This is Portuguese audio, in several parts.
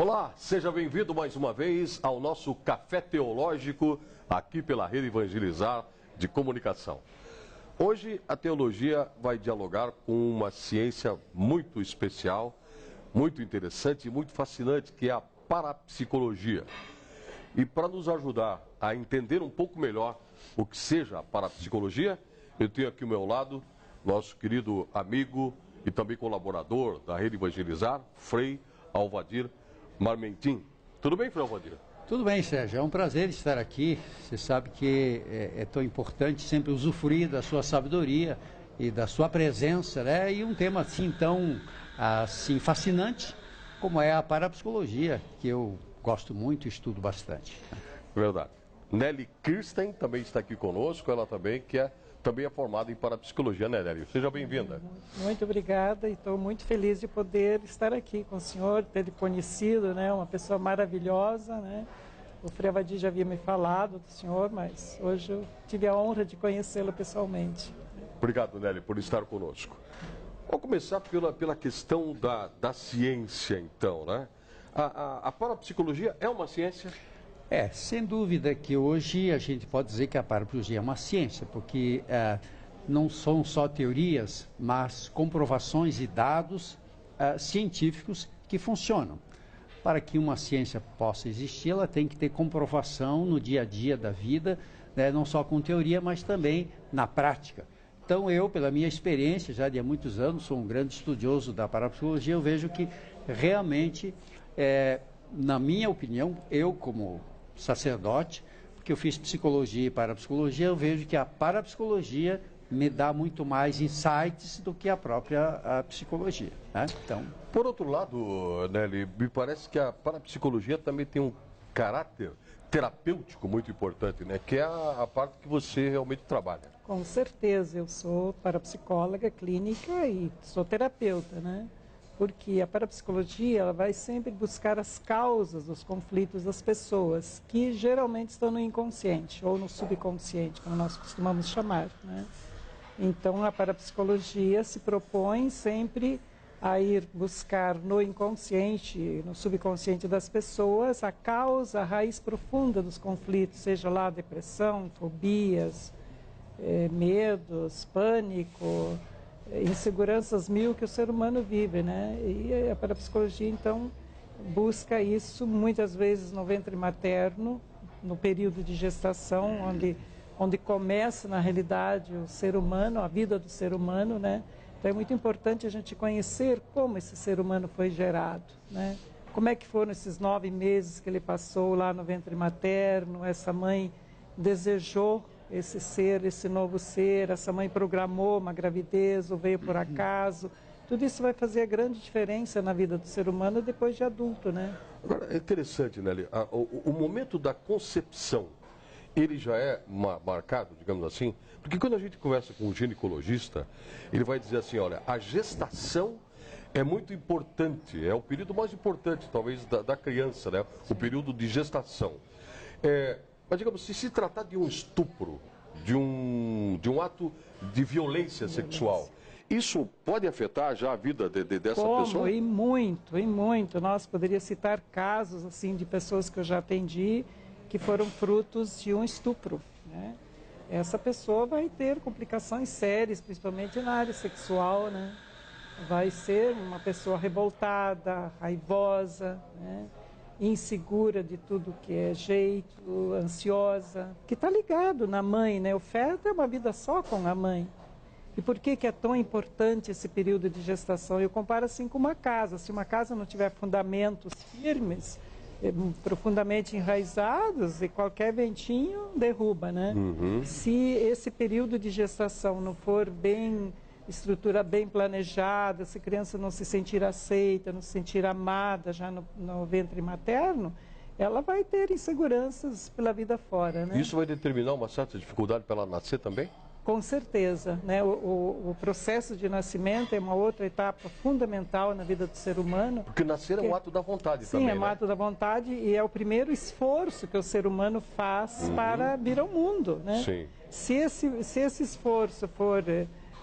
Olá, seja bem-vindo mais uma vez ao nosso Café Teológico, aqui pela Rede Evangelizar de Comunicação. Hoje a teologia vai dialogar com uma ciência muito especial, muito interessante e muito fascinante, que é a parapsicologia. E para nos ajudar a entender um pouco melhor o que seja a parapsicologia, eu tenho aqui ao meu lado nosso querido amigo e também colaborador da Rede Evangelizar, Frei Alvadir Marmentin. Tudo bem, Frei Alvadir? Tudo bem, Sérgio. É um prazer estar aqui. Você sabe que é tão importante sempre usufruir da sua sabedoria e da sua presença, né? E um tema assim tão fascinante como é a parapsicologia, que eu gosto muito e estudo bastante. Verdade. Nelly Kirsten também está aqui conosco, ela também também é formada em parapsicologia, né, Nelly? Seja bem-vinda. Muito obrigada e estou muito feliz de poder estar aqui com o senhor, ter conhecido, né, uma pessoa maravilhosa, né? O Frei Alvadir já havia me falado do senhor, mas hoje eu tive a honra de conhecê-lo pessoalmente. Obrigado, Nelly, por estar conosco. Vamos começar pela questão da ciência, então, né? A parapsicologia é uma ciência? Sem dúvida que hoje a gente pode dizer que a parapsicologia é uma ciência, porque não são só teorias, mas comprovações e dados científicos que funcionam. Para que uma ciência possa existir, ela tem que ter comprovação no dia a dia da vida, né, não só com teoria, mas também na prática. Então eu, pela minha experiência, já de há muitos anos, sou um grande estudioso da parapsicologia, eu vejo que realmente, na minha opinião, eu como sacerdote, porque eu fiz psicologia e parapsicologia, eu vejo que a parapsicologia me dá muito mais insights do que a própria psicologia, né? Então, por outro lado, Nelly, me parece que a parapsicologia também tem um caráter terapêutico muito importante, né? Que é a parte que você realmente trabalha. Com certeza, eu sou parapsicóloga clínica e sou terapeuta, né? Porque a parapsicologia ela vai sempre buscar as causas dos conflitos das pessoas, que geralmente estão no inconsciente ou no subconsciente, como nós costumamos chamar, né? Então, a parapsicologia se propõe sempre a ir buscar no inconsciente, no subconsciente das pessoas, a causa, a raiz profunda dos conflitos, seja lá depressão, fobias, medos, pânico, inseguranças mil que o ser humano vive, né? E a parapsicologia, então, busca isso muitas vezes no ventre materno, no período de gestação, onde começa, na realidade, o ser humano, a vida do ser humano, né? Então, é muito importante a gente conhecer como esse ser humano foi gerado, né? Como é que foram esses 9 meses que ele passou lá no ventre materno, essa mãe desejou esse ser, esse novo ser, essa mãe programou uma gravidez ou veio por acaso. Tudo isso vai fazer a grande diferença na vida do ser humano depois de adulto, né? Agora, é interessante, Nelly, o momento da concepção, ele já é marcado, digamos assim, porque quando a gente conversa com um ginecologista, ele vai dizer assim, olha, a gestação é muito importante, é o período mais importante, talvez, da criança, né? O período de gestação. Mas, digamos, se tratar de um estupro, de um ato de violência sexual, isso pode afetar já a vida dessa pessoa? E muito, e muito. Nós poderíamos citar casos, assim, de pessoas que eu já atendi, que foram frutos de um estupro, né? Essa pessoa vai ter complicações sérias, principalmente na área sexual, né? Vai ser uma pessoa revoltada, raivosa, né? Insegura de tudo que é jeito, ansiosa, que está ligado na mãe, né? O feto é uma vida só com a mãe. E por que é tão importante esse período de gestação? Eu comparo assim com uma casa. Se uma casa não tiver fundamentos firmes, profundamente enraizados, e qualquer ventinho derruba, né? Se esse período de gestação não for bem estrutura bem planejada, se a criança não se sentir aceita, não se sentir amada já no ventre materno, ela vai ter inseguranças pela vida fora, né? Isso vai determinar uma certa dificuldade para ela nascer também? Com certeza, né? O processo de nascimento é uma outra etapa fundamental na vida do ser humano. Porque nascer é um ato da vontade também, né? Sim, é um ato da vontade e é o primeiro esforço que o ser humano faz para vir ao mundo, né? Sim. Se esse esforço for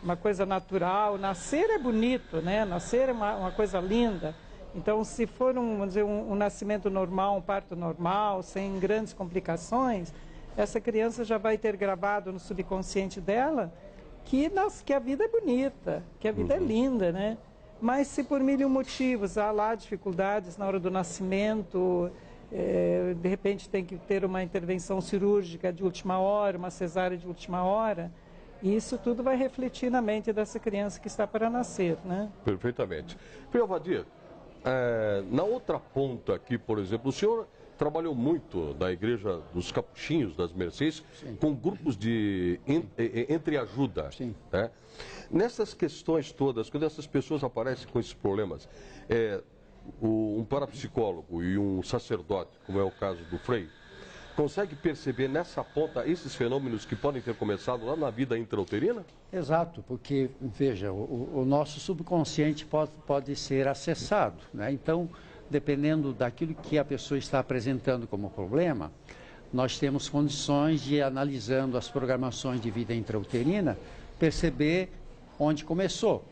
uma coisa natural, nascer é bonito, né? Nascer é uma coisa linda. Então, se for vamos dizer, um nascimento normal, um parto normal, sem grandes complicações, essa criança já vai ter gravado no subconsciente dela que a vida é bonita, que a vida é linda, né? Mas se por mil e um motivos há lá dificuldades na hora do nascimento, de repente tem que ter uma intervenção cirúrgica de última hora, uma cesárea de última hora, isso tudo vai refletir na mente dessa criança que está para nascer, né? Perfeitamente. Frei Alvadir, na outra ponta aqui, por exemplo, o senhor trabalhou muito na Igreja dos Capuchinhos das Mercês, sim, com grupos de entreajuda. Sim. Né? Nessas questões todas, quando essas pessoas aparecem com esses problemas, um parapsicólogo e um sacerdote, como é o caso do Frei, consegue perceber nessa ponta esses fenômenos que podem ter começado lá na vida intrauterina? Exato, porque, veja, o nosso subconsciente pode ser acessado, né? Então, dependendo daquilo que a pessoa está apresentando como problema, nós temos condições de, analisando as programações de vida intrauterina, perceber onde começou.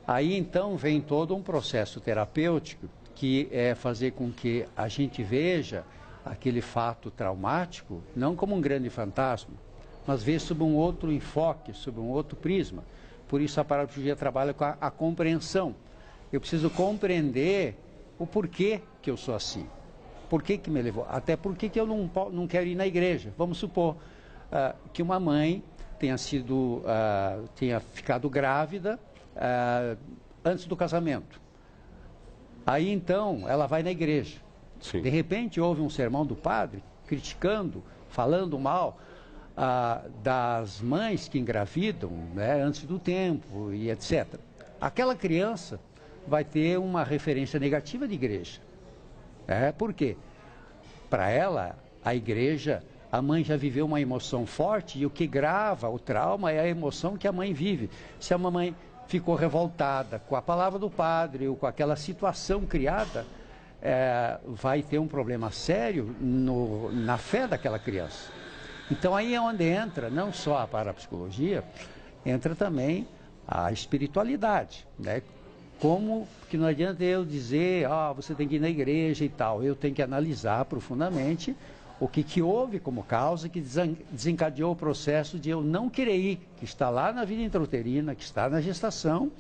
Aí, então, vem todo um processo terapêutico que é fazer com que a gente veja aquele fato traumático não como um grande fantasma, mas ver sob um outro enfoque, sob um outro prisma. Por isso a parapsicologia trabalha com a compreensão. Eu preciso compreender o porquê que eu sou assim. Por que me levou? Até por que eu não quero ir na igreja? Vamos supor que uma mãe tenha ficado grávida antes do casamento. Aí então ela vai na igreja. Sim. De repente houve um sermão do padre criticando, falando mal das mães que engravidam, né, antes do tempo e etc. Aquela criança vai ter uma referência negativa de igreja. Por quê? Para ela, a igreja, a mãe já viveu uma emoção forte e o que grava o trauma é a emoção que a mãe vive. Se a mamãe ficou revoltada com a palavra do padre ou com aquela situação criada, vai ter um problema sério na fé daquela criança. Então aí é onde entra não só a parapsicologia, entra também a espiritualidade, né? Como que não adianta eu dizer, você tem que ir na igreja e tal, eu tenho que analisar profundamente o que houve como causa que desencadeou o processo de eu não querer ir, que está lá na vida intrauterina, que está na gestação.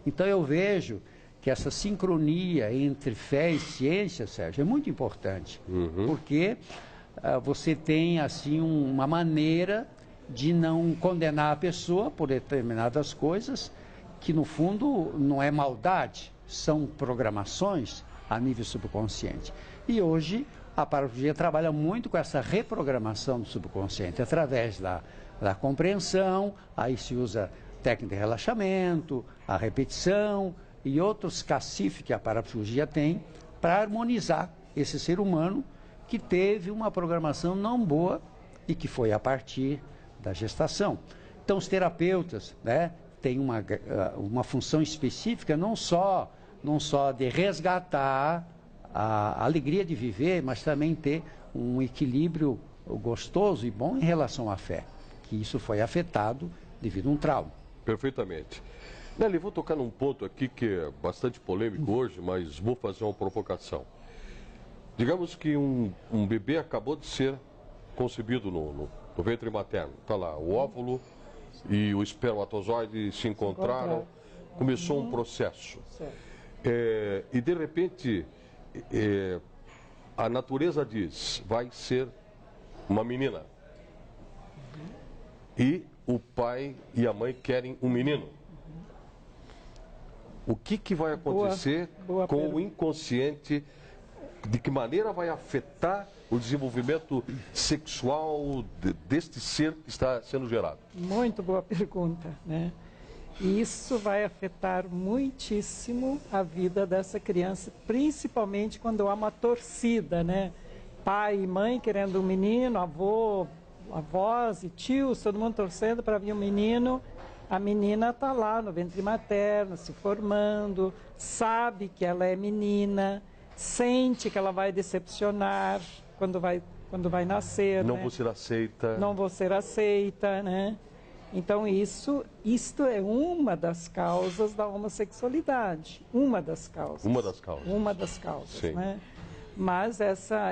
Então eu vejo que essa sincronia entre fé e ciência, Sérgio, é muito importante, porque você tem assim uma maneira de não condenar a pessoa por determinadas coisas, que no fundo não é maldade, são programações a nível subconsciente. E hoje a parapsicologia trabalha muito com essa reprogramação do subconsciente, através da compreensão, aí se usa técnica de relaxamento, a repetição e outros cacifes que a parapsicologia tem para harmonizar esse ser humano que teve uma programação não boa e que foi a partir da gestação. Então os terapeutas, né, têm uma função específica não só de resgatar a alegria de viver, mas também ter um equilíbrio gostoso e bom em relação à fé, que isso foi afetado devido a um trauma. Perfeitamente. Nelly, vou tocar num ponto aqui que é bastante polêmico hoje, mas vou fazer uma provocação. Digamos que um bebê acabou de ser concebido no ventre materno. Está lá, o óvulo e o espermatozoide se encontraram, começou um processo. E de repente, a natureza diz, vai ser uma menina. E o pai e a mãe querem um menino. O que vai acontecer com o inconsciente? De que maneira vai afetar o desenvolvimento sexual deste ser que está sendo gerado? Muito boa pergunta, né? E isso vai afetar muitíssimo a vida dessa criança, principalmente quando há uma torcida, né? Pai e mãe querendo um menino, avô, avós e tios, todo mundo torcendo para vir um menino. A menina está lá no ventre materno, se formando, sabe que ela é menina, sente que ela vai decepcionar quando vai nascer. Não né? vou ser aceita. Não vou ser aceita, né? Então, isto é uma das causas da homossexualidade. Uma das causas. Uma das causas. Uma das causas, Sim. né? Mas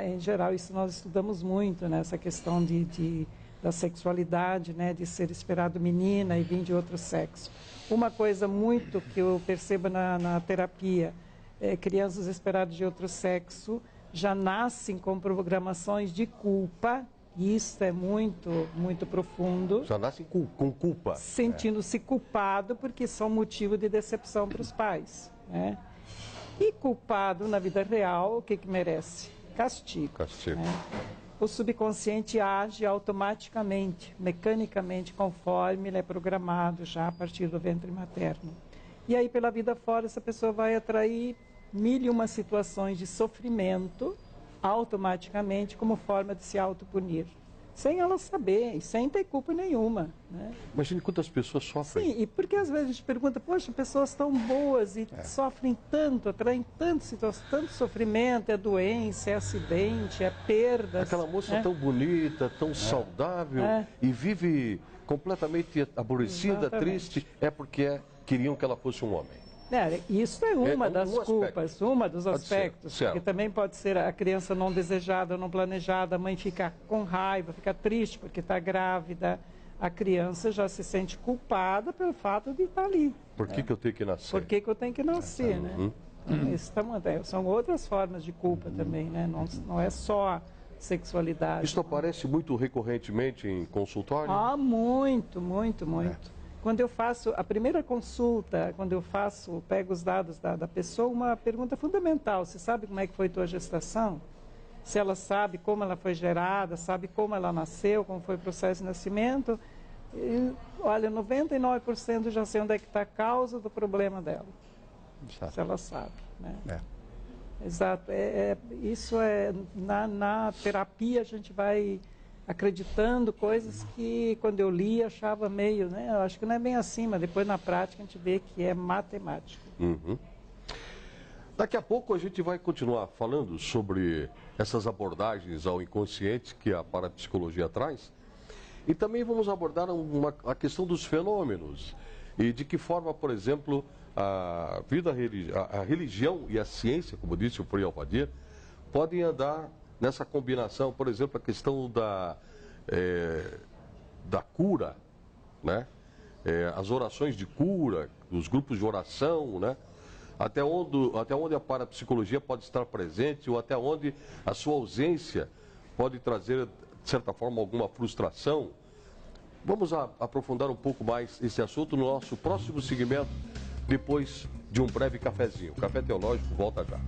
em geral, isso nós estudamos muito, né? Essa questão da sexualidade, né? De ser esperado menina e vir de outro sexo. Uma coisa muito que eu percebo na terapia, crianças esperadas de outro sexo já nascem com programações de culpa. Isso é muito, muito profundo. Já nascem com culpa. Sentindo-se culpado porque são motivo de decepção para os pais, né? E culpado na vida real, o que merece? Castigo. Castigo. Né? O subconsciente age automaticamente, mecanicamente, conforme ele é programado já a partir do ventre materno. E aí, pela vida fora, essa pessoa vai atrair 1001 situações de sofrimento automaticamente como forma de se autopunir, sem ela saber e sem ter culpa nenhuma, né? Imagine quantas pessoas sofrem. Sim, e porque às vezes a gente pergunta, poxa, pessoas tão boas e sofrem tanto, atraem tanto sofrimento, é doença, é acidente, é perdas. Aquela moça tão bonita, tão saudável e vive completamente aborrecida, triste, é porque queriam que ela fosse um homem. Isso é uma das culpas, aspecto. uma dos aspectos, porque também pode ser a criança não desejada, não planejada, a mãe fica com raiva, fica triste porque está grávida, a criança já se sente culpada pelo fato de estar ali. Por que eu tenho que nascer? Por que eu tenho que nascer, né? São outras formas de culpa também, né? Não é só sexualidade. Isso aparece muito recorrentemente em consultório? Muito, muito, muito. Quando eu faço a primeira consulta, pego os dados da pessoa, uma pergunta fundamental: você sabe como é que foi tua gestação? Se ela sabe como ela foi gerada, sabe como ela nasceu, como foi o processo de nascimento, olha, 99% já sei onde é que está a causa do problema dela. Se ela sabe, né? Exato. Isso na terapia a gente vai acreditando coisas que quando eu li achava meio, né? Eu acho que não é bem assim, mas depois na prática a gente vê que é matemático. Daqui a pouco a gente vai continuar falando sobre essas abordagens ao inconsciente que a parapsicologia traz. E também vamos abordar a questão dos fenômenos e de que forma, por exemplo, a religião e a ciência, como disse o Frei Alvadir, podem andar nessa combinação. Por exemplo, a questão da cura, né? As orações de cura, os grupos de oração, né? Até onde a parapsicologia pode estar presente ou até onde a sua ausência pode trazer, de certa forma, alguma frustração. Vamos aprofundar um pouco mais esse assunto no nosso próximo segmento, depois de um breve cafezinho. O Café Teológico volta já.